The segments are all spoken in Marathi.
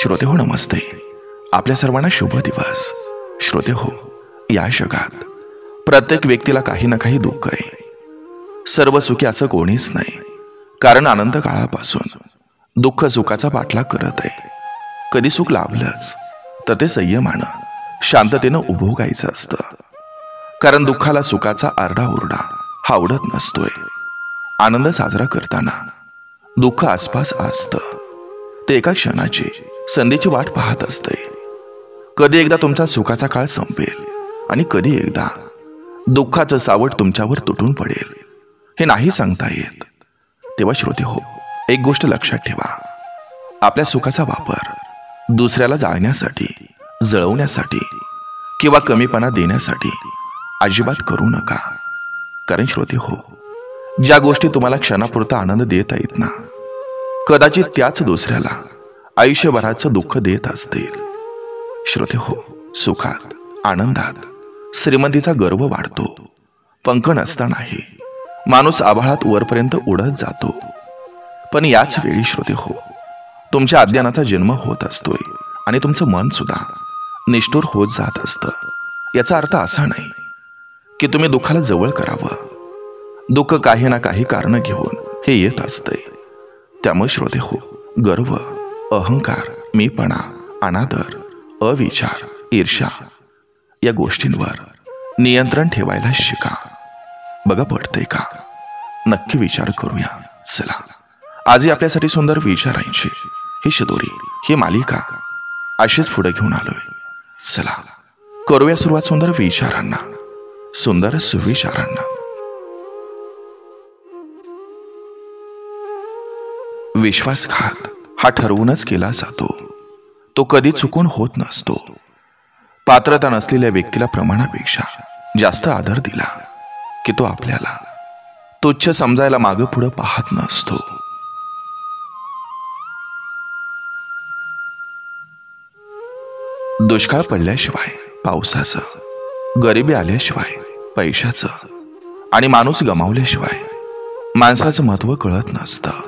श्रोते हो, नमस्ते. आपल्या सर्वांना शुभ दिवस. श्रोते हो, या जगात प्रत्येक व्यक्तीला काही ना काही दुःख आहे. सर्व सुखी असं कोणीच नाही, कारण अनंत काळापासून दुःख सुखाचा पाठलाग करत आहे. कधी सुख लाभलंच तर ते संयमानं शांततेनं उपभोगायचं असतं, कारण दुःखाला सुखाचा आरडाओरडा हा आवडत नसतोय. आनंद साजरा करताना दुःख आसपास असतं, ते एका क्षणाची संधीची वाट पाहत असते. कधी एकदा तुमचा सुखाचा काळ संपेल आणि कधी एकदा दुःखाचं सावट तुमच्यावर तुटून पडेल, हे नाही सांगता येत. तेव्हा श्रोते हो, एक गोष्ट लक्षात ठेवा. आपल्या सुखाचा वापर दुसऱ्याला जाळण्यासाठी, जळवण्यासाठी किंवा कमीपणा देण्यासाठी अजिबात करू नका. कारण श्रोते हो, ज्या गोष्टी तुम्हाला क्षणापुरता आनंद देता येत ना, कदाचित त्याच दुसऱ्याला आयुष्यभराचं दुःख देत असतील. श्रोते हो, सुखात, आनंदात श्रीमंतीचा गर्व वाढतो. पंख नसतानाही माणूस आभाळात वरपर्यंत उडत जातो. पण याच वेळी श्रोते हो, तुमच्या अज्ञानाचा जन्म होत असतोय आणि तुमचं मन सुद्धा निष्ठुर होत जात असतं. याचा अर्थ असा नाही की तुम्ही दुःखाला जवळ करावं. दुःख काही ना काही कारण घेऊन हे येत असते. त्यामुळे श्रोते हो, गर्व, अहंकार, मीपणा, अनादर, अविचार, ईर्ष्या या गोष्टींवर नियंत्रण ठेवायला शिका. बघा, पटतंय का? नक्की विचार करूया. चला, आजही आपल्यासाठी सुंदर विचारांची ही शिदोरी, ही मालिका अशीच पुढे घेऊन आलोय. चला, करूया सुरुवात सुंदर विचारांना, सुंदर सुविचारांना. विश्वासघात हा ठरवूनच केला जातो. तो कधी चुकून होत नसतो. पात्रता नसलेल्या व्यक्तीला प्रमाणापेक्षा जास्त आदर दिला की तो आपल्याला तुच्छ समजायला मागं पुढं पाहत नसतो. दुष्काळ पडल्याशिवाय पावसाचं, गरिबी आल्याशिवाय पैशाचं आणि माणूस गमावल्याशिवाय माणसाचं महत्व कळत नसतं.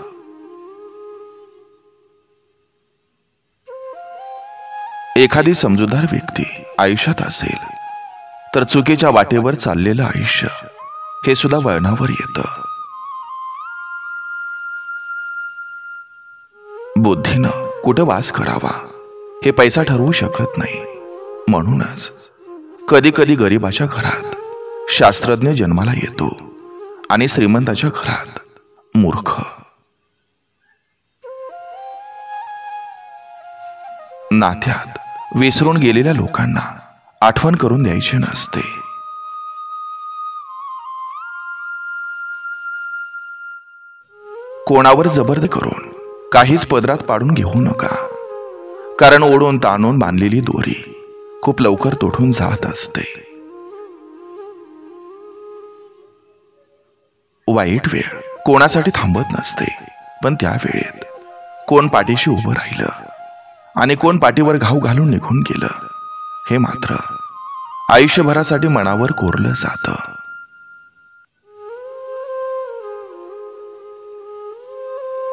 एखादी समजूतदार व्यक्ती आयुष्यात असेल तर चुकीच्या वाटेवर चाललेलं आयुष्य हे सुद्धा वळणावर येतं. बुद्धीनं कुठं वास करावा हे पैसा ठरवू शकत नाही. म्हणूनच कधी कधी गरिबाच्या घरात शास्त्रज्ञ जन्माला येतो आणि श्रीमंताच्या घरात मूर्ख. नात्यात विसरून गेलेल्या लोकांना आठवण करून द्यायची नसते. कोणावर जबरदस्ती करून काहीच पदरात पाडून घेऊ नका, कारण ओढून ताणून बांधलेली दोरी खूप लवकर तुटून जात असते. वाईट वेळ कोणासाठी थांबत नसते, पण त्या वेळेत कोण पाठीशी उभं राहिलं आणि कोण पाठीवर घाव घालून निघून गेलं, हे मात्र आयुष्यभरासाठी मनावर कोरलं जातं.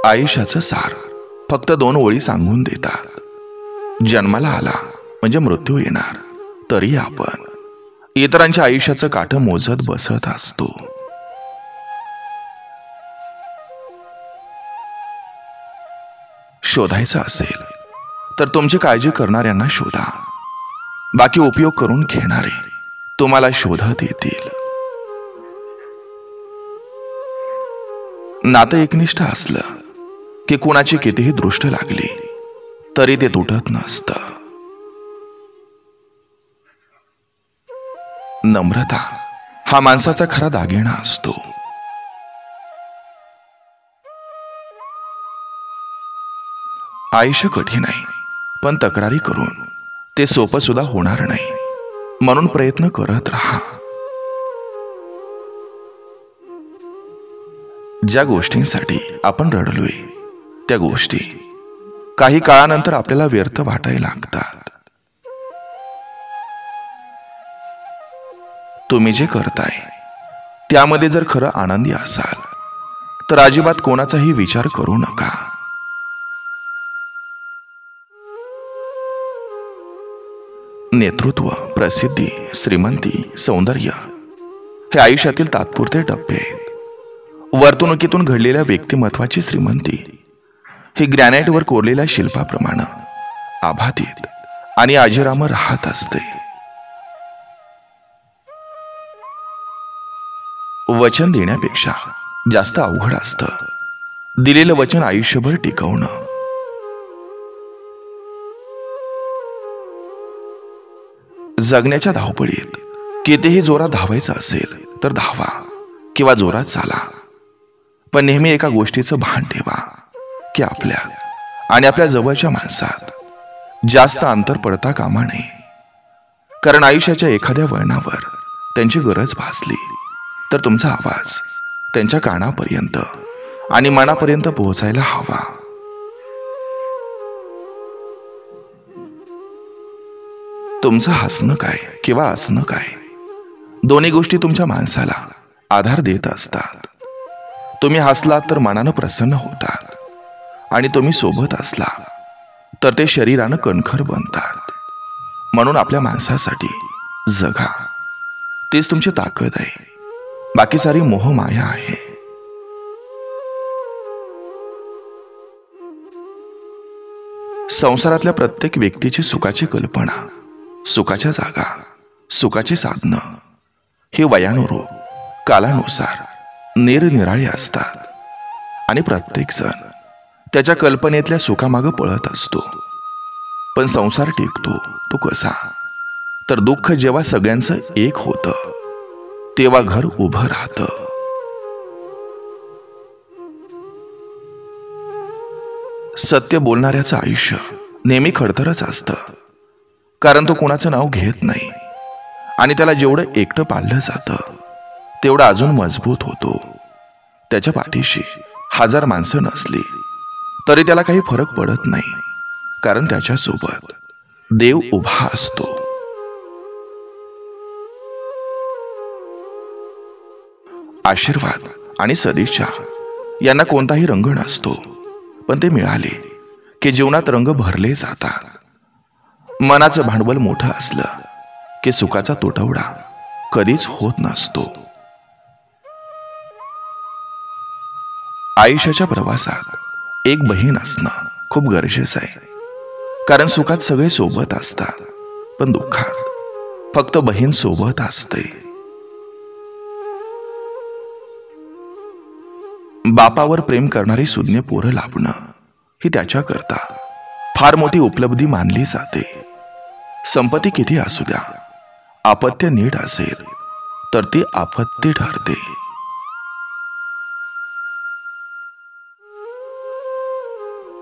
आयुष्याचं सार फक्त 2 ओळी सांगून देतात. जन्माला आला म्हणजे मृत्यू येणार, तरी आपण इतरांच्या आयुष्याचं काठं मोजत बसत असतो. शोधायचं असेल तर तुमची काळजी करणाऱ्यांना शोधा. बाकी उपयोग करून घेणारे तुम्हाला शोधत येतील. नातं एकनिष्ठ असलं की कुणाची कितीही दृष्ट लागली तरी ते तुटत नसतं. नम्रता हा माणसाचा खरा दागिना असतो. आयुष्य कठीण आहे, पण तक्रारी करून ते सोपं सुद्धा होणार नाही. म्हणून प्रयत्न करत राहा. ज्या गोष्टींसाठी आपण रडलोय त्या गोष्टी काही काळानंतर आपल्याला व्यर्थ वाटायला लागतात. तुम्ही जे करताय त्यामध्ये जर खरं आनंदी असाल तर अजिबात कोणाचाही विचार करू नका. नेतृत्व, प्रसिद्धी, श्रीमंती, सौंदर्य हे आयुष्यातील तात्पुरते टप्पे आहेत. वर्तणुकीतून घडलेल्या व्यक्तिमत्वाची श्रीमंती ही ग्रॅनाइटवर कोरलेल्या शिल्पाप्रमाणे आभातीत आणि अजरामर राहत असते. वचन देण्यापेक्षा जास्त अवघड असतं दिलेलं वचन आयुष्यभर टिकवणं. जगण्याच्या धावपळीत कितीही जोरात धावायचं असेल तर धावा किंवा जोरात चाला, पण नेहमी एका गोष्टीचं भान ठेवा की आपल्या आणि आपल्या जवळच्या माणसात जास्त अंतर पडता कामा नये. कारण आयुष्याच्या एखाद्या वळणावर त्यांची गरज भासली तर तुमचा आवाज त्यांच्या कानापर्यंत आणि मनापर्यंत पोहोचायला हवा. तुमचं हसणं काय किंवा असणं काय, दोन्ही गोष्टी तुमच्या माणसाला आधार देत असतात. तुम्ही हसलात तर मनानं प्रसन्न होतात आणि तुम्ही सोबत असला तर ते शरीरानं कणखर बनतात. म्हणून आपल्या माणसासाठी जगा, तेच तुमची ताकद आहे. बाकी सारी मोहमाया आहे. संसारातल्या प्रत्येक व्यक्तीची सुखाची कल्पना, सुखाच्या जागा, सुखाची साधनं ही वयानुरूप कालानुसार निरनिराळी असतात आणि प्रत्येक जण त्याच्या कल्पनेतल्या सुखामागं पळत असतो. पण संसार टिकतो तो कसा, तर दुःख जेव्हा सगळ्यांचं एक होतं तेव्हा घर उभं राहतं. सत्य बोलणाऱ्याचं आयुष्य नेहमी खडतरच असतं, कारण तो कोणाचं नाव घेत नाही आणि त्याला जेवढं एकटं पाळलं जातं तेवढं अजून मजबूत होतो. त्याच्या पाठीशी 1000 माणसं नसली तरी त्याला काही फरक पडत नाही, कारण त्याच्यासोबत देव उभा असतो. आशीर्वाद आणि सदिच्छा यांना कोणताही रंग नसतो, पण ते मिळाले की जीवनात रंग भरले जातात. मनाचं भांडवल मोठं असलं की सुखाचा तुटवडा कधीच होत नसतो. आयुष्याच्या प्रवासात एक बहीण असणं खूप गरजेचं आहे, कारण सुखात सगळे सोबत असतात पण दुःखात फक्त बहीण सोबत असते. बापावर प्रेम करणारी सुज्ञ पोरं लाभणं ही त्याच्याकरता फार मोठी उपलब्धी मानली जाते. संपत्ती किती असू द्या, अपत्य नीट असेल तर ती आपत्ती ठरते.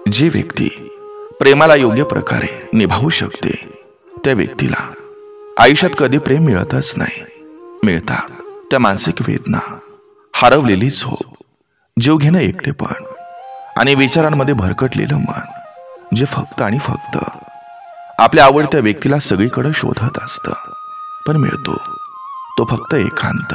जी व्यक्ती प्रेमाला योग्य प्रकारे निभावू शकते त्या व्यक्तीला आयुष्यात कधी प्रेम मिळतच नाही. मिळतात त्या मानसिक वेदना, हरवलेली झोप, जीव घेणं एकटेपण आणि विचारांमध्ये भरकटलेलं मन, जे फक्त आणि फक्त आपल्या आवडत्या व्यक्तीला सगळीकडे शोधत असतं, पण मिळतो तो फक्त एकांत.